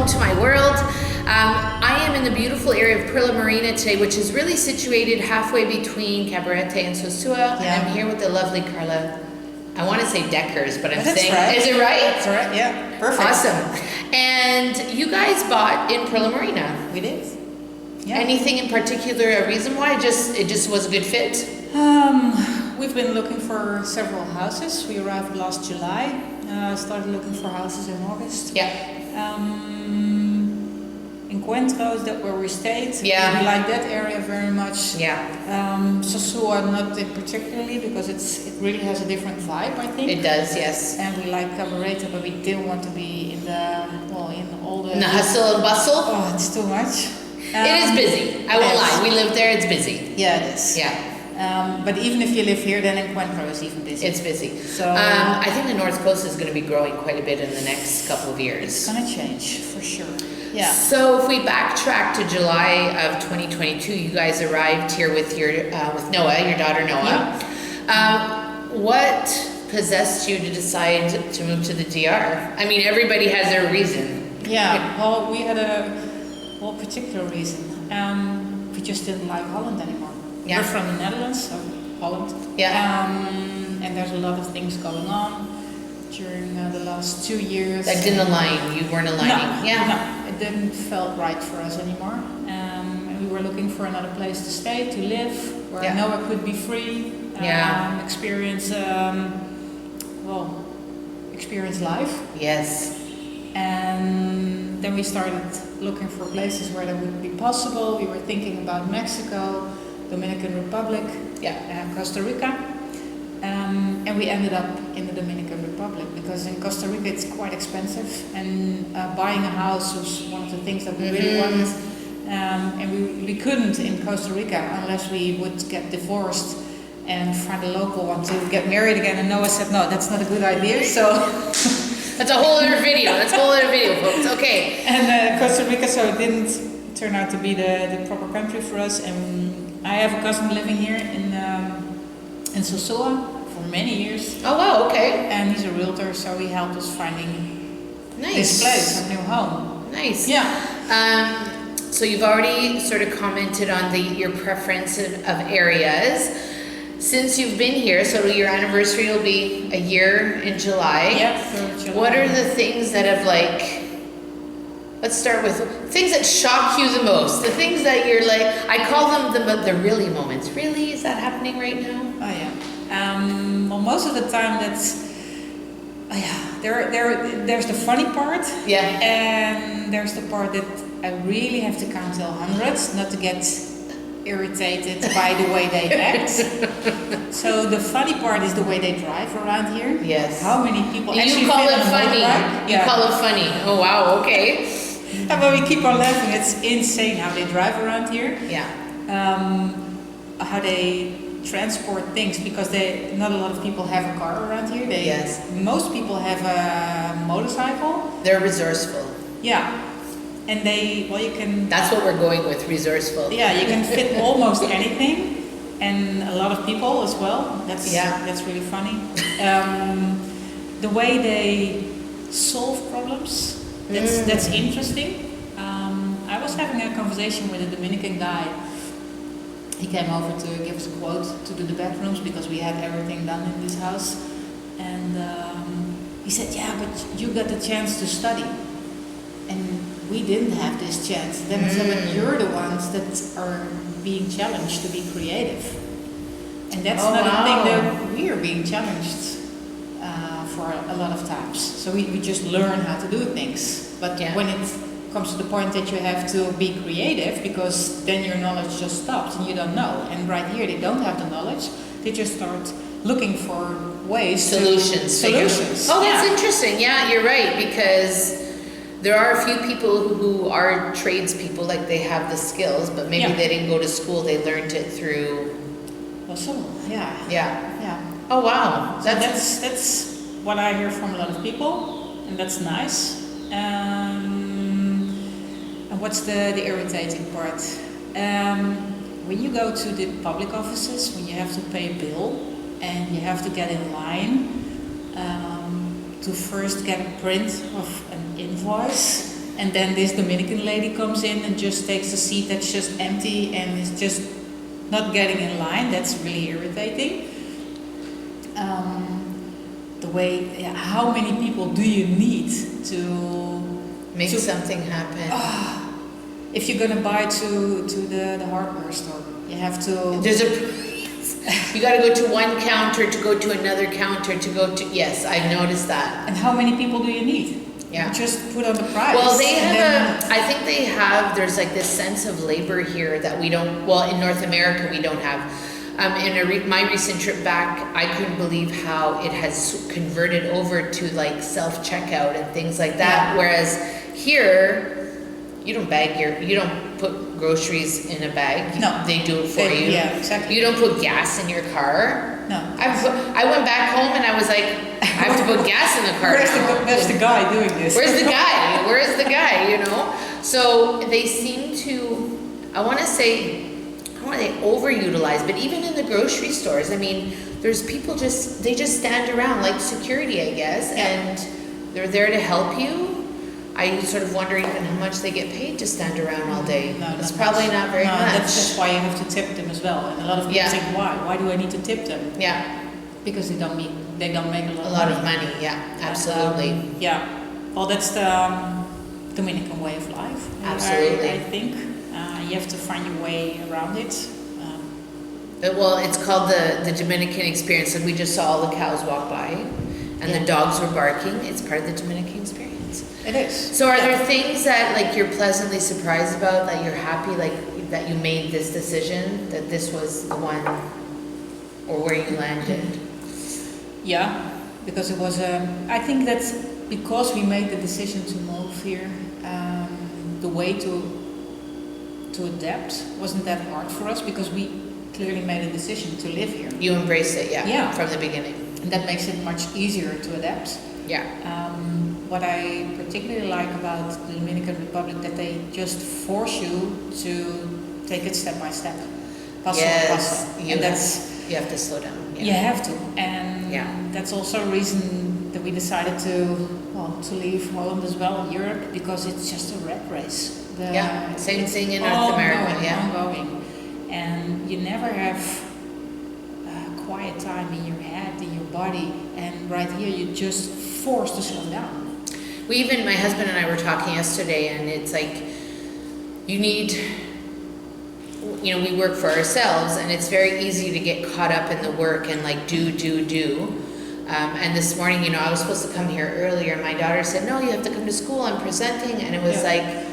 welcome to my world. I am in the beautiful area of Perla Marina today, which is really situated halfway between Cabarete and Sosua. And I'm here with the lovely Carla. I want to say Deckers, but I'm saying, right. Is it right? That's right, yeah, perfect. Awesome. And you guys bought in Perla Marina. We did. Yeah. Anything in particular, a reason why? It just was a good fit? We've been looking for several houses. We arrived last July. Started looking for houses in August. Yeah. Encuentros, that where we stayed. Yeah. We like that area very much. Yeah. Sosua, not particularly, because it really has a different vibe, I think. It does, yes. And we like Cabarete, but we didn't want to be in the hustle and bustle. Oh, it's too much. It is busy. I won't lie. We live there. It's busy. Yeah, it is. Yeah. But even if you live here, then Encuentro is even busy. It's busy. So I think the North Coast is going to be growing quite a bit in the next couple of years. It's going to change for sure. Yeah. So if we backtrack to July of 2022, you guys arrived here with with Noa, your daughter Noa. Yeah. What possessed you to decide to move to the DR? I mean, everybody has their reason. Yeah. Well, we had a particular reason. We just didn't like Holland anymore. Yeah. We're from the Netherlands, so Holland. Yeah. And there's a lot of things going on during the last 2 years. That didn't align. You weren't aligning. No, it didn't felt right for us anymore. And we were looking for another place to stay, to live, where Noah could be free, experience life. Yes. And then we started looking for places where that would be possible. We were thinking about Mexico, Dominican Republic, Costa Rica. And we ended up in the Dominican Republic because in Costa Rica it's quite expensive, and buying a house was one of the things that we really wanted. And we couldn't in Costa Rica unless we would get divorced and find a local one to get married again. And Noah said, no, that's not a good idea. So that's a whole other video. Folks. Okay. And Costa Rica, so it didn't turn out to be the proper country for us. And I have a cousin living here in Sosua for many years. Oh wow, okay. And he's a realtor, so he helped us finding this place, our new home. Nice. Yeah. So you've already sort of commented on your preference of areas. Since you've been here, so your anniversary will be a year in July. Yeah, for July. What are the things that have let's start with things that shock you the most. The things that you're like, I call them the really moments. Really? Is that happening right now? Oh yeah. Well, most of the time there's the funny part. Yeah. And there's the part that I really have to count till hundreds, not to get irritated by the way they act. So the funny part is the way they drive around here. Yes. How many people actually you call fit it on a funny. motorbike? You call it funny. Oh wow, okay. And when we keep on laughing, it's insane how they drive around here. Yeah. How they transport things, because not a lot of people have a car around here. Most people have a motorcycle. They're resourceful. Yeah. And you can... That's what we're going with, resourceful. Yeah, you can fit almost anything, and a lot of people as well. That's really funny. The way they solve problems, that's interesting. I was having a conversation with a Dominican guy. He came over to give us a quote to do the bedrooms because we had everything done in this house. And he said, yeah, but you got the chance to study. And we didn't have this chance. Then you're the ones that are being challenged to be creative. And that's a thing that we are being challenged for a lot of times. So we just learn how to do things. But when it comes to the point that you have to be creative, because then your knowledge just stops and you don't know. And right here they don't have the knowledge. They just start looking for ways Solutions. Oh, that's interesting. Yeah, you're right, because there are a few people who are tradespeople, like they have the skills, but maybe they didn't go to school, they learned it through... Yeah. Oh wow. So that's what I hear from a lot of people, and that's nice. And what's the irritating part? When you go to the public offices, when you have to pay a bill, and you have to get in line to first get a print of an invoice, And then this Dominican lady comes in and just takes a seat that's just empty and is just not getting in line. That's really irritating. The way, how many people do you need to make something happen? If you're gonna buy to the hardware store, you have to. You got to go to one counter to go to another counter to go to. Yes, I've noticed that. And how many people do you need? Yeah. You just put on the price. Well, they have I think they have. There's like this sense of labor here that we don't. Well, in North America, we don't have. In my recent trip back, I couldn't believe how it has converted over to like self-checkout and things like that. Yeah. Whereas here, you don't put groceries in a bag. No. They do it for you. Yeah, exactly. You don't put gas in your car. No. I went back home and I was like, I have to put gas in the car. Where's the guy doing this? Where's the guy? Where's the guy, you know? So they seem to, I want to say, they overutilize, but even in the grocery stores, I mean, there's people they just stand around like security, I guess, and they're there to help you. I sort of wonder even how much they get paid to stand around all day. No, it's probably not very much. That's why you have to tip them as well. And a lot of people think, why? Why do I need to tip them? Yeah. Because they don't make a lot of money. Yeah, absolutely. Well, that's the Dominican way of life. Absolutely. I think. You have to find your way around it. Well, it's called the Dominican experience, and we just saw all the cows walk by, and the dogs were barking. It's part of the Dominican experience. It is. So, are there things that like you're pleasantly surprised about, that you're happy, like that you made this decision, that this was the one, or where you landed? Yeah, because it was. I think that's because we made the decision to move here. The way to adapt wasn't that hard for us because we clearly made a decision to live here. You embraced it, from the beginning. And that makes it much easier to adapt. Yeah. What I particularly like about the Dominican Republic, that they just force you to take it step by step. Paso a paso. You have to slow down. Yeah. You have to. And that's also a reason that we decided to leave Holland as well, Europe, because it's just a rat race. Same thing in North America. Ongoing. And you never have quiet time in your head, in your body, and right here you're just forced to slow down. My husband and I were talking yesterday, and it's like, we work for ourselves, and it's very easy to get caught up in the work and like do. And this morning, I was supposed to come here earlier. My daughter said, no, you have to come to school, I'm presenting. And it was like,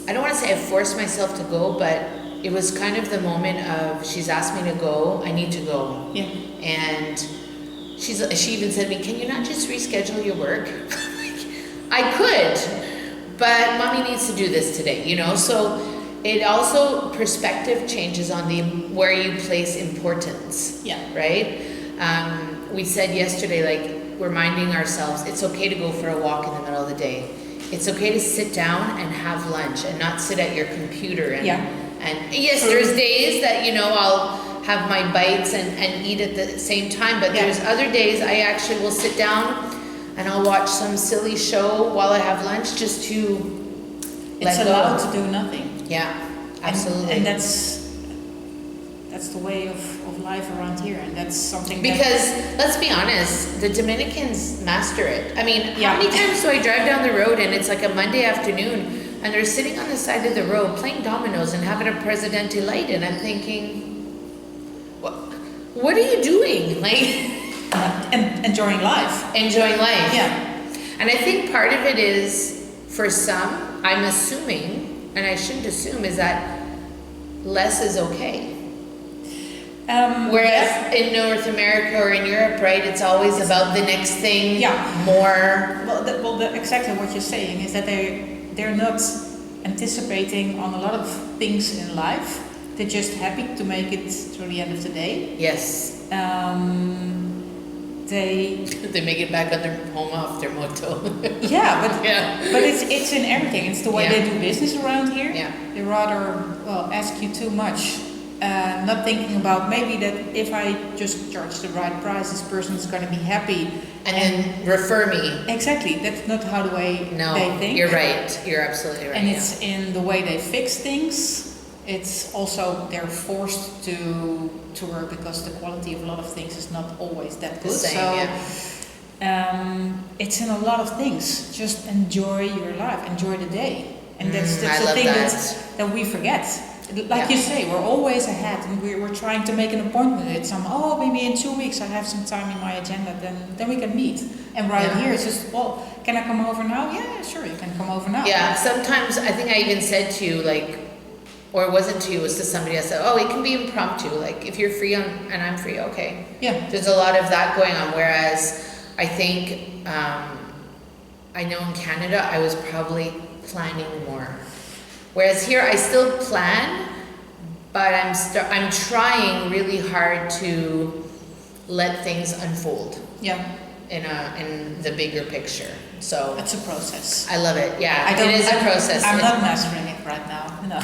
I don't want to say I forced myself to go, but it was kind of the moment of, she's asked me to go, I need to go. Yeah. And she even said to me, can you not just reschedule your work? I could, but mommy needs to do this today, So it also, perspective changes on where you place importance. Yeah. Right? We said yesterday, like, reminding ourselves, it's okay to go for a walk in the middle of the day. It's okay to sit down and have lunch and not sit at your computer. And yes, there's days that, I'll have my bites and eat at the same time, but there's other days I actually will sit down and I'll watch some silly show while I have lunch just to let go. It's allowed to do nothing. Yeah, absolutely. And that's the way of life around here, and that's something because let's be honest, the Dominicans master it. I mean, how many times do I drive down the road and it's like a Monday afternoon and they're sitting on the side of the road playing dominoes and having a Presidente light, and I'm thinking, what are you doing? Like, and enjoying life. Yeah. And I think part of it is, for some, I'm assuming, and I shouldn't assume, is that less is okay. Whereas in North America or in Europe, right, it's always about the next thing, more. Well, exactly what you're saying is that they're not anticipating on a lot of things in life. They're just happy to make it through the end of the day. Yes. They make it back on their home off their moto. But it's in everything. It's the way they do business around here. Yeah. They rather ask you too much not thinking about maybe that if I just charge the right price, this person is going to be happy. And then refer me. Exactly, that's not how they think. You're right. You're absolutely right. And it's in the way they fix things. It's also they're forced to work because the quality of a lot of things is not always that good. It's in a lot of things. Just enjoy your life, enjoy the day, and that's the thing that we forget. Like you say, we're always ahead, and we're trying to make an appointment with maybe in 2 weeks I have some time in my agenda, then we can meet. And here it's just, can I come over now? Yeah, sure, you can come over now. Yeah, sometimes I think I even said to you, or it wasn't to you, it was to somebody else, it can be impromptu, like if you're free and I'm free, okay. Yeah. There's a lot of that going on, whereas I think, I know in Canada I was probably planning more. Whereas here I still plan, but I'm trying really hard to let things unfold. Yeah. In the bigger picture. So it's a process. I love it. Yeah, it is a process. I'm not mastering it right now. No.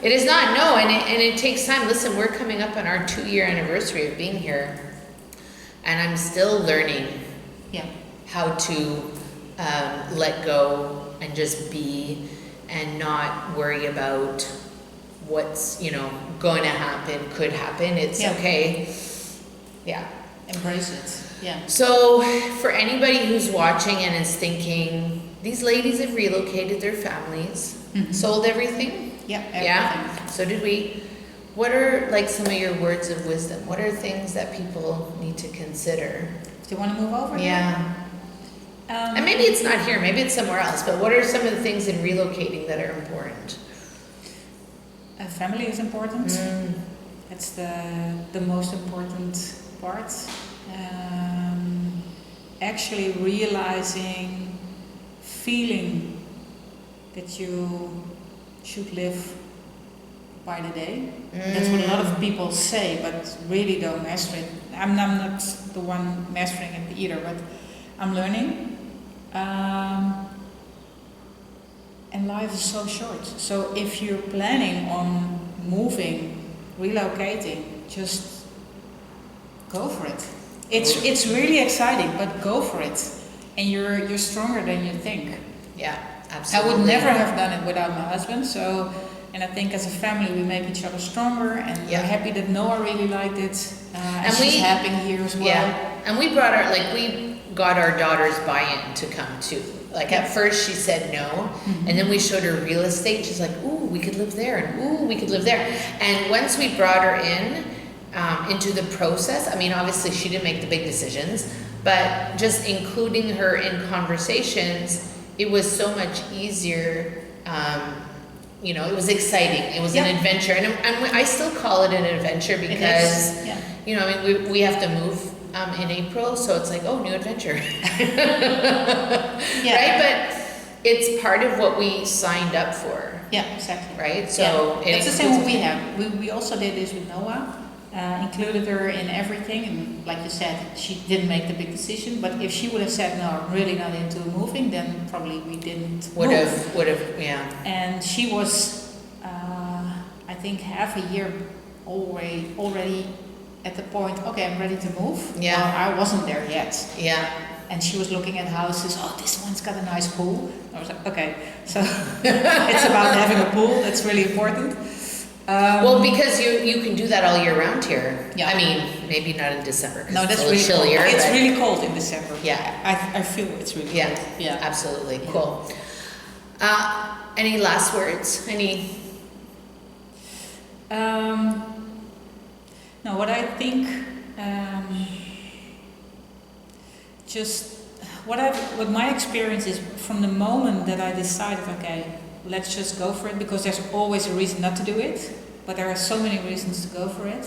It is not. No, and it takes time. Listen, we're coming up on our 2-year anniversary of being here, and I'm still learning. Yeah. How to let go and just be. And not worry about what's, going to happen, could happen. It's okay. Yeah. Embrace it. Yeah. So for anybody who's watching and is thinking, these ladies have relocated their families, sold everything. Yeah. Everything. Yeah. So did we. What are some of your words of wisdom? What are things that people need to consider? Do you want to move over? Yeah. And maybe it's not here, maybe it's somewhere else, but what are some of the things in relocating that are important? Family is important. That's the most important part. Actually realizing, feeling that you should live by the day. That's what a lot of people say, but really don't master it. I'm not the one mastering it either, but I'm learning. And life is so short. So if you're planning on moving, relocating, just go for it. It's really exciting, but go for it. And you're stronger than you think. Yeah, absolutely. I would never have done it without my husband. And I think as a family we make each other stronger, and we're happy that Noah really liked it. And she's happy here as well. Yeah, and we got our daughter's buy-in to come too. At first she said no, and then we showed her real estate. She's like, ooh, we could live there, and ooh, we could live there. And once we brought her into the process, obviously she didn't make the big decisions, but just including her in conversations, it was so much easier. It was exciting. It was an adventure, and I still call it an adventure because, we have to move in April, so it's new adventure. Right? But it's part of what we signed up for. Yeah, exactly. Right? So it's the same what we have. We also did this with Noah, included her in everything, and like you said, she didn't make the big decision, but if she would have said, no, I'm really not into moving, then probably we didn't would have, yeah. And she was, I think, half a year already at the point, okay, I'm ready to move. Yeah. Well, I wasn't there yet. Yeah. And she was looking at houses. Oh, this one's got a nice pool. I was like, okay, so it's about having a pool. That's really important. Well, because you can do that all year round here. Yeah. Maybe not in December. No, that's it's really chillier. Cold. It's really cold in December. Yeah. I feel it's really cold. Yeah. Absolutely. Yeah. Cool. Any last words? Any? No, what I think, what my experience is from the moment that I decided, okay, let's just go for it, because there's always a reason not to do it, but there are so many reasons to go for it.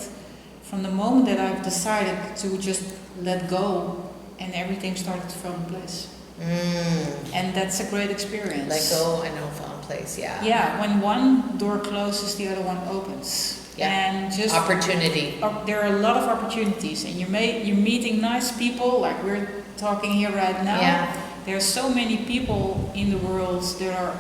From the moment that I've decided to just let go, and everything started to fall in place. And that's a great experience. Let go and it'll fall in place, yeah. Yeah, when one door closes, the other one opens. Yeah. And just opportunity. There are a lot of opportunities, and you're meeting nice people, like we're talking here right now. Yeah. There are so many people in the world that are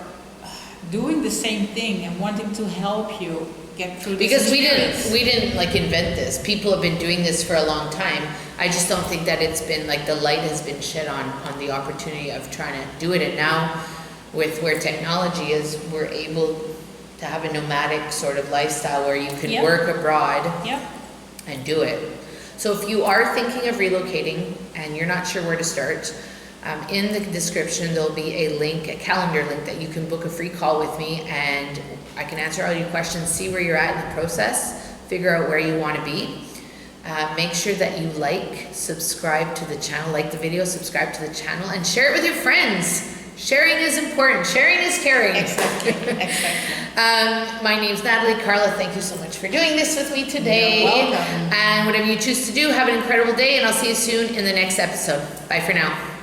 doing the same thing and wanting to help you. get through this Because experience. we didn't like invent this. People have been doing this for a long time. I just don't think that it's been like the light has been shed on the opportunity of trying to do it. And now with where technology is, we're able to have a nomadic sort of lifestyle where you can work abroad and do it. So if you are thinking of relocating and you're not sure where to start, in the description there'll be a link, a calendar link that you can book a free call with me, and I can answer all your questions, see where you're at in the process, figure out where you want to be. Make sure that you like, subscribe to the channel, like the video, subscribe to the channel, and share it with your friends. Sharing is important. Sharing is caring. Exactly. My name's Natalie. Carla, thank you so much for doing this with me today. You're welcome. And whatever you choose to do, have an incredible day, and I'll see you soon in the next episode. Bye for now.